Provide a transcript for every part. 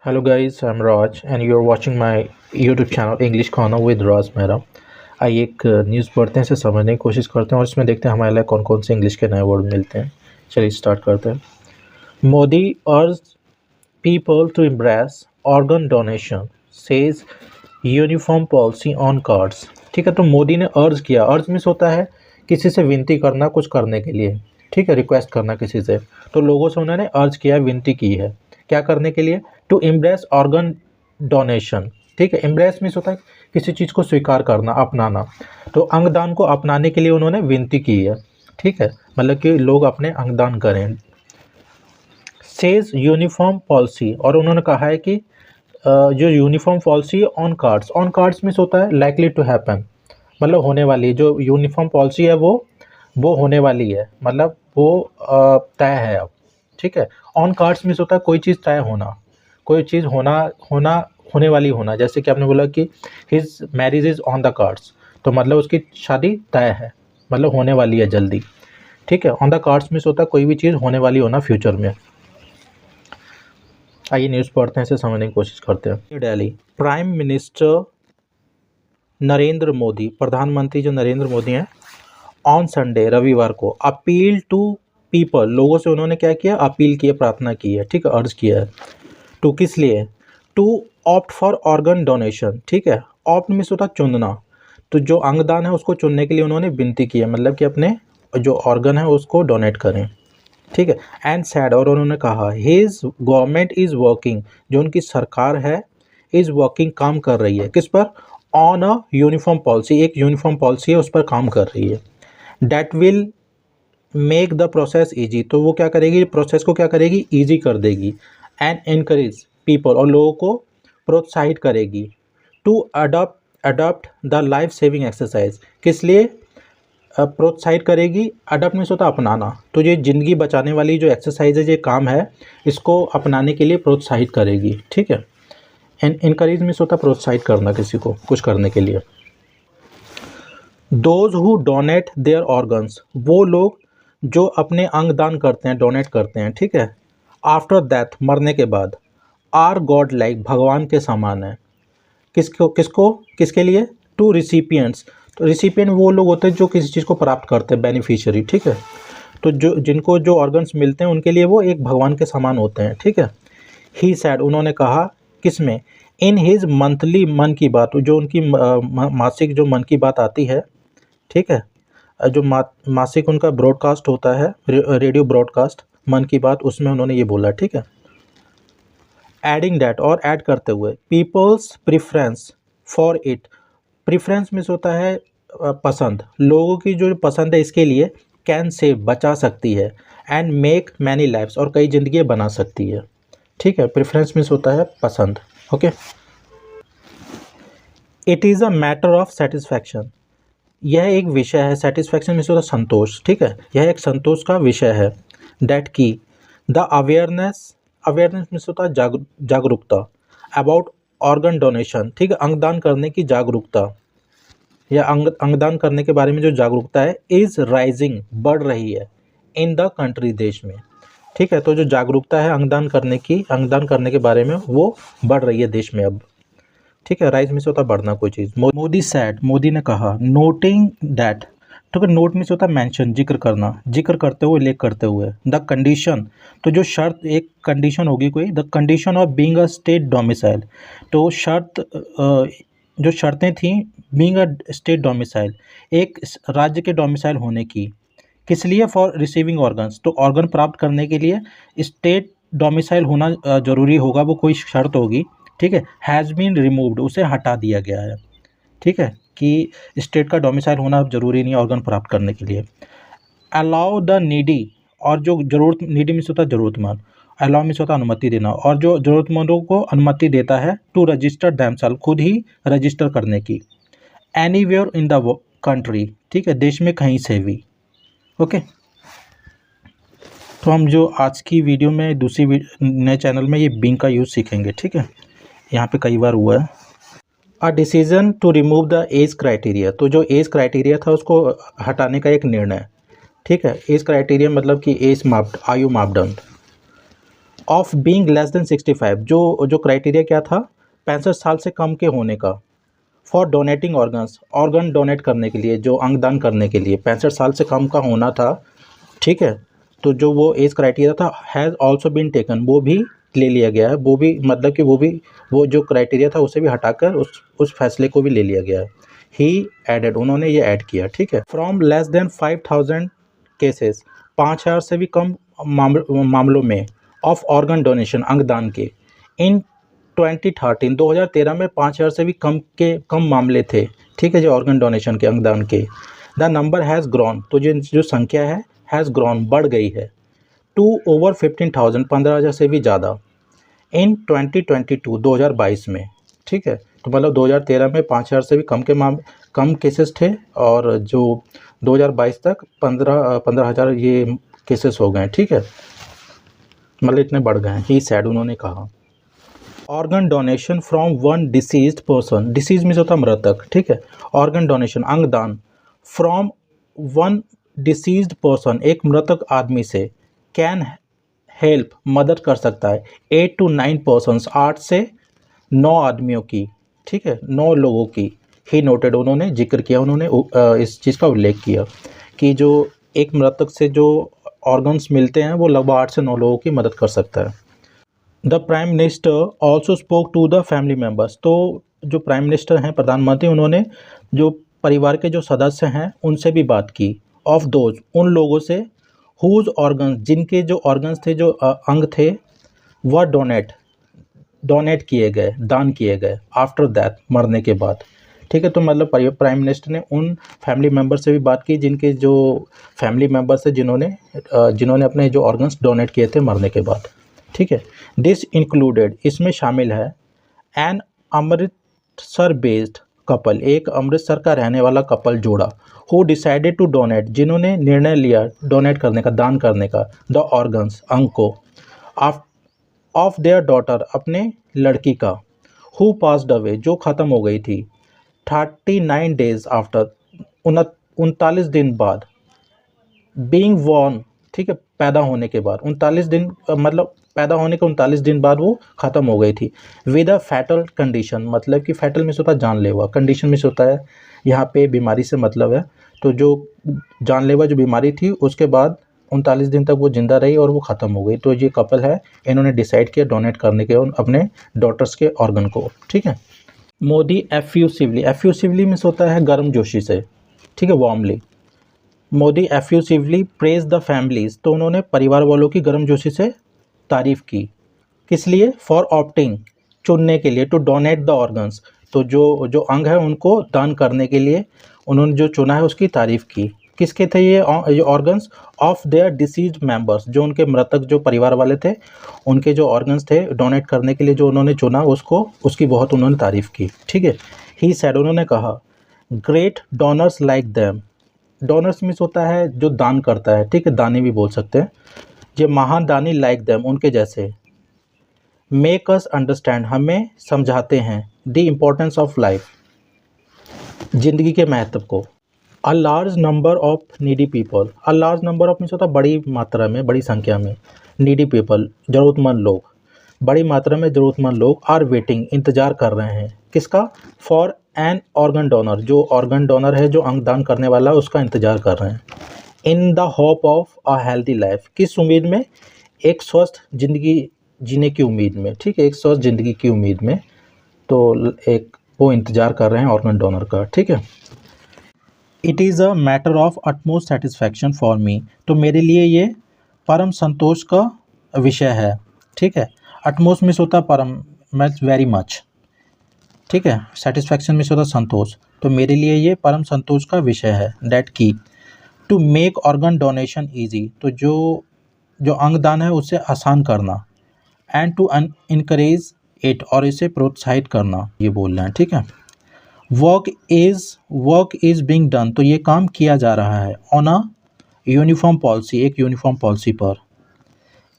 Hello guys, I'm Raj and you're watching my YouTube channel English Corner with Raj मेरा। आइए एक news पढ़ते हैं, इसे समझने की कोशिश करते हैं और इसमें देखते हैं हमारे लिए कौन कौन से इंग्लिश के नए वर्ड मिलते हैं। चलिए स्टार्ट करते हैं। Modi urge people to embrace organ donation says uniform policy on cards. ठीक है, तो मोदी ने अर्ज किया। अर्ज मीन्स होता है किसी से विनती करना कुछ करने के लिए, ठीक है, रिक्वेस्ट करना किसी से। तो लोगों से उन्होंने अर्ज किया, विनती की है, क्या करने के लिए? To embrace organ donation. ठीक है, एम्ब्रेस मीन्स होता है किसी चीज़ को स्वीकार करना, अपनाना। तो अंगदान को अपनाने के लिए उन्होंने विनती की है। ठीक है, मतलब कि लोग अपने अंगदान करें। सेज यूनिफॉर्म पॉलिसी, और उन्होंने कहा है कि जो uniform policy on cards means होता है लाइकली टू हैपन, मतलब होने वाली। जो यूनिफॉर्म पॉलिसी है वो होने वाली है, मतलब वो तय है अब। ठीक है, ऑन कार्ड्स मीन्स होता है कोई चीज़ तय होना, कोई चीज़ होने वाली होना। जैसे कि आपने बोला कि his marriage is on the cards, तो मतलब उसकी शादी तय है, मतलब होने वाली है जल्दी। ठीक है, ऑन द कार्ड्स मीन्स होता है कोई भी चीज़ होने वाली होना फ्यूचर में। आइए न्यूज़ पढ़ते हैं, इसे समझने की कोशिश करते हैं। New Delhi, prime minister Narendra Modi, प्रधानमंत्री जो नरेंद्र मोदी हैं, ऑन संडे रविवार को अपील टू पीपल, लोगों से उन्होंने क्या किया? अपील की है, प्रार्थना की है। ठीक है, अर्ज किया है। टू किस लिए? To opt for organ donation. ठीक है, ऑप्ट मीन्स होता है चुनना, तो जो अंगदान है उसको चुनने के लिए उन्होंने विनती की है, मतलब कि अपने जो ऑर्गन है उसको डोनेट करें। ठीक है, एंड सैड, और उन्होंने कहा हिज गवर्नमेंट इज़ वर्किंग, जो उनकी सरकार है, इज़ वर्किंग, काम कर रही है, किस पर? ऑन अ यूनिफॉर्म पॉलिसी, एक यूनिफॉर्म पॉलिसी है उस पर काम कर रही है। That will make the process easy, तो वो क्या करेगी? प्रोसेस को क्या करेगी? ईजी कर देगी। एंड इनकरेज पीपल, और लोगों को प्रोत्साहित करेगी। To adopt the life saving exercise, किस लिए प्रोत्साहित करेगी? अडॉप्ट मीन्स होता है अपनाना, तो ये ज़िंदगी बचाने वाली जो एक्सरसाइज है, ये काम है, इसको अपनाने के लिए प्रोत्साहित करेगी। ठीक है, एंड इनकरेज मीन्स होता है प्रोत्साहित करना किसी को कुछ करने के लिए। Those who donate their organs, वो लोग जो अपने अंग दान करते हैं, डोनेट करते हैं। ठीक है, आफ्टर डेथ, मरने के बाद, आर गॉड लाइक, भगवान के समान है। किसके लिए? टू रिसिपिएंट्स, तो रिसिपिएंट वो लोग होते हैं जो किसी चीज़ को प्राप्त करते हैं, बेनिफिशियरी। ठीक है, तो जिनको जो ऑर्गन्स मिलते हैं उनके लिए वो एक भगवान के समान होते हैं। ठीक है, ही सैड, उन्होंने कहा, किसमें? इन हिज मंथली, मन की बात, जो उनकी मासिक जो मन की बात आती है। ठीक है, जो मासिक उनका ब्रॉडकास्ट होता है, रेडियो ब्रॉडकास्ट मन की बात, उसमें उन्होंने ये बोला। ठीक है, एडिंग डैट, और ऐड करते हुए, people's preference for it, preference means होता है पसंद, लोगों की जो पसंद है इसके लिए, कैन सेव, बचा सकती है, एंड मेक मैनी लाइफ्स, और कई ज़िंदगी बना सकती है। ठीक है, प्रेफरेंस मीन्स होता है पसंद। Okay, it is a matter of satisfaction, यह एक विषय है। सेटिस्फैक्शन मीन्स होता है संतोष। ठीक है, यह एक संतोष का विषय है। डैट की द अवेयरनेस, अवेयरनेस मीन्स होता है जागरूकता, अबाउट ऑर्गन डोनेशन। ठीक है, अंगदान करने की जागरूकता, या अंगदान करने के बारे में जो जागरूकता है, इज़ राइजिंग, बढ़ रही है, इन द कंट्री, देश में। ठीक है, तो जो जागरूकता है अंगदान करने की, अंगदान करने के बारे में, वो बढ़ रही है देश में अब। ठीक है, राइज मीन्स होता है बढ़ना कोई चीज़। मोदी सैड, मोदी ने कहा, नोटिंग दैट, ठीक है, नोट मीन्स होता है मेंशन, जिक्र करना, जिक्र करते हुए, उल्लेख करते हुए। द कंडीशन, तो जो शर्त, एक कंडीशन होगी कोई, the condition of being a state domicile, तो शर्त, जो शर्तें थीं, बीइंग अ स्टेट डोमिसाइल, एक राज्य के डोमिसाइल होने की, किस लिए? फॉर रिसीविंग ऑर्गन्स, तो ऑर्गन प्राप्त करने के लिए स्टेट डोमिसाइल होना जरूरी होगा, वो कोई शर्त होगी। ठीक है, हैज़ बीन रिमूव्ड, उसे हटा दिया गया है। ठीक है, कि स्टेट का डोमिसाइल होना अब जरूरी नहीं है ऑर्गन प्राप्त करने के लिए। अलाउ द नीडी, और जो नीडी मीन्स होता है जरूरतमंद, अलाउ मीन्स होता है अनुमति देना, और जो जरूरतमंदों को अनुमति देता है, टू रजिस्टर देमसेल्फ, खुद ही रजिस्टर करने की। एनीवेयर इन द कंट्री, ठीक है, देश में कहीं से भी। ओके, तो हम जो आज की वीडियो में दूसरी नए चैनल में ये बीइंग का यूज़ सीखेंगे। ठीक है, यहाँ पे कई बार हुआ है। A decision to remove the age criteria, तो जो एज क्राइटेरिया था उसको हटाने का एक निर्णय। ठीक है, एज क्राइटेरिया मतलब कि एज आयु मापदंड। ऑफ बीइंग लेस देन 65, जो क्राइटेरिया क्या था, 65 साल से कम के होने का, for donating organs, organ donate करने के लिए, जो अंगदान करने के लिए 65 साल से कम का होना था, ठीक है। तो जो वो एज क्राइटेरिया था हैज़ ऑल्सो बीन टेकन, वो भी ले लिया गया है, वो भी मतलब कि वो जो क्राइटेरिया था उसे भी हटाकर उस फैसले को भी ले लिया गया है। ही एडेड, उन्होंने ये ऐड किया, ठीक है। फ्रॉम लेस देन 5000 केसेस, 5000 से भी कम मामलों में, ऑफ ऑर्गन डोनेशन, अंगदान के, इन 2013 में 5000 से भी कम मामले थे, ठीक है, जो ऑर्गन डोनेशन के, अंगदान के। द नंबर हैज़ ग्रॉन, तो जो संख्या है हैज़ ग्रॉन, बढ़ गई है, टू ओवर 15,000, 15,000 से भी ज़्यादा, इन 2022 में, ठीक है। तो मतलब 2013 में 5000 से भी कम केसेस थे, और जो 2022 तक 15,000 ये केसेस हो गए, ठीक है, मतलब इतने बढ़ गए हैं, ही सैड, उन्होंने कहा। Organ donation from one deceased person, disease means होता मृतक, ठीक है। ऑर्गन डोनेशन, अंगदान, फ्रॉम वन डिसीज्ड पर्सन, एक मृतक आदमी से, कैन हेल्प, मदद कर सकता है, 8 to 9 पर्सन्स, 8 से 9 आदमियों की, ठीक है, 9 लोगों की। ही नोटेड, उन्होंने जिक्र किया, उन्होंने इस चीज़ का उल्लेख किया कि जो एक मृतक से जो ऑर्गन्स मिलते हैं वो लगभग 8 से 9 लोगों की मदद कर सकता है। The prime minister also spoke to the family members, तो जो प्राइम मिनिस्टर हैं, प्रधानमंत्री, उन्होंने जो परिवार के जो सदस्य हैं उनसे भी बात की, ऑफ दोज, उन लोगों से, हुज ऑर्गन्स, जिनके जो ऑर्गन्स थे, जो अंग थे, वह डोनेट किए गए, दान किए गए, आफ्टर डेथ, मरने के बाद, ठीक है। तो मतलब प्राइम मिनिस्टर ने उन फैमिली मेम्बर से भी बात की, जिनके जो फैमिली मेम्बर्स है, जिन्होंने अपने जो ऑर्गन्स डोनेट किए थे मरने के बाद, ठीक है। दिस इंक्लूडेड, इसमें शामिल है, एन अमृतसर बेस्ड कपल, एक अमृतसर का रहने वाला कपल जोड़ा, हु डिसाइडेड टू डोनेट, जिन्होंने निर्णय लिया डोनेट करने का, दान करने का, द ऑर्गन्स, अंग को, ऑफ देयर डॉटर, अपने लड़की का, हु पास्ड अवे, जो ख़त्म हो गई थी, 39 डेज आफ्टर, 39 दिन बाद, बीइंग वॉर्न, ठीक है, पैदा होने के बाद, 39 दिन, मतलब पैदा होने के 39 दिन बाद वो ख़त्म हो गई थी, विद अ फैटल कंडीशन, मतलब कि फैटल मीन्स होता है जानलेवा, कंडीशन मीन्स होता है यहाँ पे बीमारी से मतलब है। तो जो जानलेवा जो बीमारी थी उसके बाद 39 दिन तक वो ज़िंदा रही और वो ख़त्म हो गई। तो ये कपल है, इन्होंने डिसाइड किया डोनेट करने के अपने डॉटर्स के ऑर्गन को, ठीक है। मोदी एफ्यूसिवली मीन्स होता है गर्मजोशी से, ठीक है, warmly. Modi effusively praise the families, तो उन्होंने परिवार वालों की गर्मजोशी से तारीफ़ की, किस लिए, फॉर ऑप्टिंग, चुनने के लिए, टू डोनेट द ऑर्गन्स, तो जो अंग है उनको दान करने के लिए उन्होंने जो चुना है उसकी तारीफ़ की। किसके थे ये organs, of their deceased members, जो उनके मृतक जो परिवार वाले थे, उनके जो ऑर्गन्स थे डोनेट करने के लिए जो उन्होंने चुना, उसकी बहुत उन्होंने तारीफ़ की, ठीक है। ही सैड, उन्होंने कहा, great donors like them, donors means होता है जो दान करता है, ठीक है, दानी भी बोल सकते हैं, जो महान दानी, लाइक देम, उनके जैसे, मेक अस अंडरस्टैंड, हमें समझाते हैं, द इम्पोर्टेंस ऑफ लाइफ, जिंदगी के महत्व को। A large number of needy people, a large number of means होता है बड़ी मात्रा में, बड़ी संख्या में, नीडी पीपल, ज़रूरतमंद लोग, बड़ी मात्रा में ज़रूरतमंद लोग, आर वेटिंग, इंतज़ार कर रहे हैं, किसका, फॉर एन ऑर्गन डोनर, जो ऑर्गन डोनर है, जो अंग दान करने वाला है, उसका इंतज़ार कर रहे हैं। In the hope of a healthy life, किस उम्मीद में, एक स्वस्थ ज़िंदगी जीने की उम्मीद में, ठीक है, एक स्वस्थ ज़िंदगी की उम्मीद में, तो एक वो इंतज़ार कर रहे हैं ऑर्गन डोनर का, ठीक है। It is a matter of utmost satisfaction for me, तो मेरे लिए ये परम संतोष का विषय है, ठीक है। अटमोस्ट मीन्स होता है परम, मीन्स वेरी मच, ठीक है। सेटिस्फैक्शन मीन्स होता है संतोष, तो मेरे लिए ये परम संतोष का विषय है, दैट की, to make organ donation easy, तो जो अंगदान है उसे आसान करना, एंड टू इनकरेज इट, और इसे प्रोत्साहित करना, ये बोल रहे हैं, ठीक है। वर्क इज़ बीइंग डन, तो ये काम किया जा रहा है, ऑन अ यूनिफॉर्म पॉलिसी, एक यूनिफॉर्म पॉलिसी पर,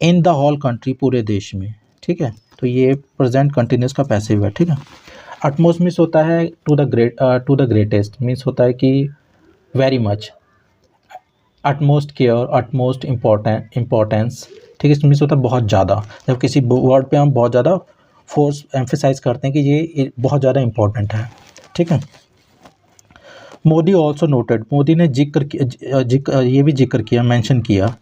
इन द होल कंट्री, पूरे देश में, ठीक है। तो ये प्रेजेंट कंटिन्यूस का पैसिव है, ठीक है। अटमोस्ट मीन्स होता है टू द ग्रेटेस्ट, मीन्स होता है कि very much, utmost care, utmost importance, ठीक है, इसमें से होता है बहुत ज़्यादा। जब किसी वर्ड पे हम बहुत ज़्यादा फोर्स एम्फेसाइज करते हैं कि ये बहुत ज़्यादा इम्पोर्टेंट है, ठीक है। मोदी ऑल्सो नोटेड, मोदी ने ये भी जिक्र किया, मेंशन किया,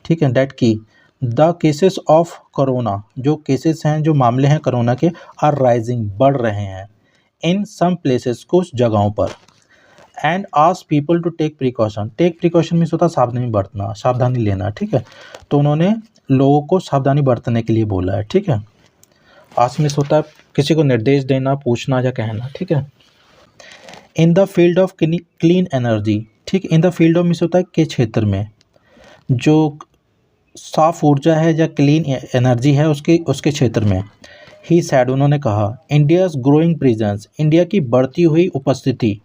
ठीक है, दैट की द केसेस ऑफ कोरोना, जो केसेस हैं, जो मामले हैं कोरोना के, आर राइजिंग, बढ़ रहे हैं, इन सम प्लेसेस, कुछ जगहों पर, and ask people to take precaution means होता है सावधानी बरतना, सावधानी लेना, ठीक है। तो उन्होंने लोगों को सावधानी बरतने के लिए बोला है, ठीक है। आस्क मीन्स होता है किसी को निर्देश देना, पूछना या कहना, ठीक है। In the field of clean energy, ठीक, in the field of means होता है के क्षेत्र में, जो साफ ऊर्जा है या क्लीन एनर्जी है, उसके क्षेत्र में। ही सैड, उन्होंने कहा, इंडियाज़ ग्रोइंग प्रेजेंस, इंडिया की बढ़ती हुई उपस्थिति,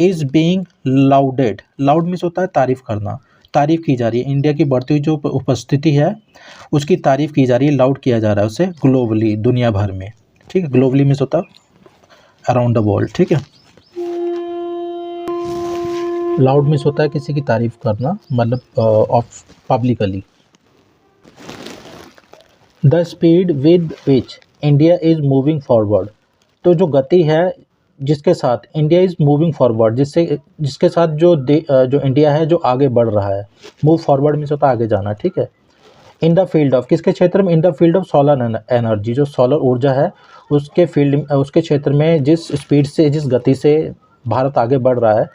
इज़ बीइंग लाउडेड, लाउड मीन्स होता है तारीफ़ करना, तारीफ़ की जा रही है, इंडिया की बढ़ती हुई जो उपस्थिति है उसकी तारीफ़ की जा रही है, लाउड किया जा रहा है उसे, ग्लोबली, दुनिया भर में, ठीक है। ग्लोबली मीन्स होता है अराउंड द वर्ल्ड, ठीक है। लाउड मीन्स होता है किसी की तारीफ़ करना, मतलब of publicly. The speed with which India is moving forward, तो जो गति है जिसके साथ इंडिया इज़ मूविंग फॉरवर्ड, जिसके साथ जो इंडिया है जो आगे बढ़ रहा है, मूव फॉरवर्ड मीन्स होता है आगे जाना, ठीक है। इन द फील्ड ऑफ, किसके क्षेत्र में, इन the field of solar energy, जो सोलर ऊर्जा है उसके क्षेत्र में जिस स्पीड से, जिस गति से भारत आगे बढ़ रहा है,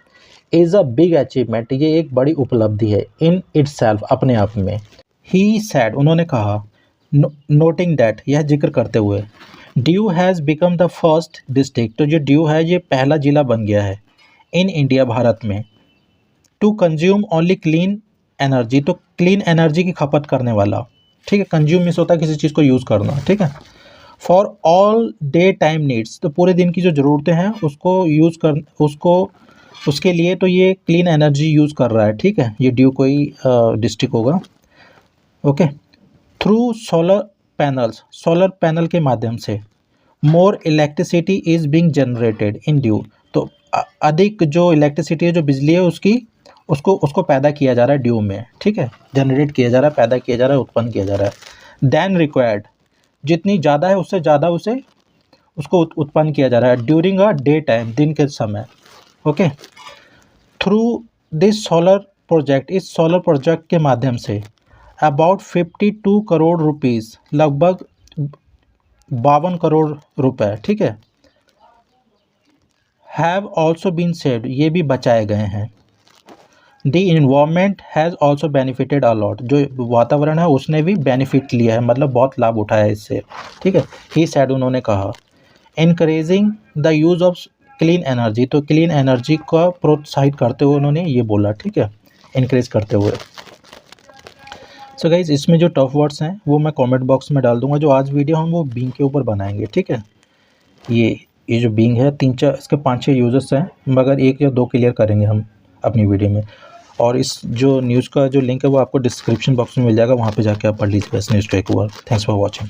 इज़ अ बिग अचीवमेंट, ये एक बड़ी उपलब्धि है, इन इटसेल्फ, अपने आप में। ही सैड, उन्होंने कहा, नोटिंग दैट, यह जिक्र करते हुए, due has become the first district, तो जो ड्यू है ये पहला ज़िला बन गया है, इन इंडिया, भारत में, to consume only clean energy, तो क्लीन एनर्जी की खपत करने वाला, ठीक है। कंज्यूम मीन्स होता है किसी चीज़ को यूज़ करना, ठीक है। For all day time needs, तो पूरे दिन की जो ज़रूरतें हैं उसके लिए तो ये क्लीन एनर्जी यूज़ कर रहा है, ठीक है। ये ड्यू कोई डिस्ट्रिक्ट होगा, ओके। थ्रू सोलर पैनल के माध्यम से, more electricity is being generated in due, तो अधिक जो इलेक्ट्रिसिटी है, जो बिजली है, उसको पैदा किया जा रहा है ड्यू में, ठीक है। जनरेट किया जा रहा है, पैदा किया जा रहा है, उत्पन्न किया जा रहा है। देन रिक्वायर्ड, जितनी ज़्यादा है उससे ज़्यादा उसको उत्पन्न किया जा रहा है, ड्यूरिंग अ डे टाइम, दिन के समय, okay. Through this solar project, इस सोलर प्रोजेक्ट के माध्यम से, अबाउट 52 करोड़ रुपीज़, लगभग 52 करोड़ रुपए, ठीक है, हैव ऑल्सो बीन सेव्ड, ये भी बचाए गए हैं। The environment has also benefited a lot, जो वातावरण है उसने भी बेनिफिट लिया है, मतलब बहुत लाभ उठाया है इससे, ठीक है। ही सैड, उन्होंने कहा, encouraging the use of clean energy, तो क्लीन एनर्जी को प्रोत्साहित करते हुए उन्होंने ये बोला, ठीक है, इनक्रेज करते हुए। सो गाइज, इसमें जो टफ वर्ड्स हैं वो मैं कमेंट बॉक्स में डाल दूंगा। जो आज वीडियो हम वो बीइंग के ऊपर बनाएंगे, ठीक है। ये जो बीइंग है, 3-4 इसके 5-6 यूजर्स हैं, मगर 1 या 2 क्लियर करेंगे हम अपनी वीडियो में। और इस जो न्यूज़ का जो लिंक है वो आपको डिस्क्रिप्शन बॉक्स में मिल जाएगा, वहाँ पे जाके आप पढ़ लीजिएगा इस न्यूज़ को एक बार। Thanks for watching.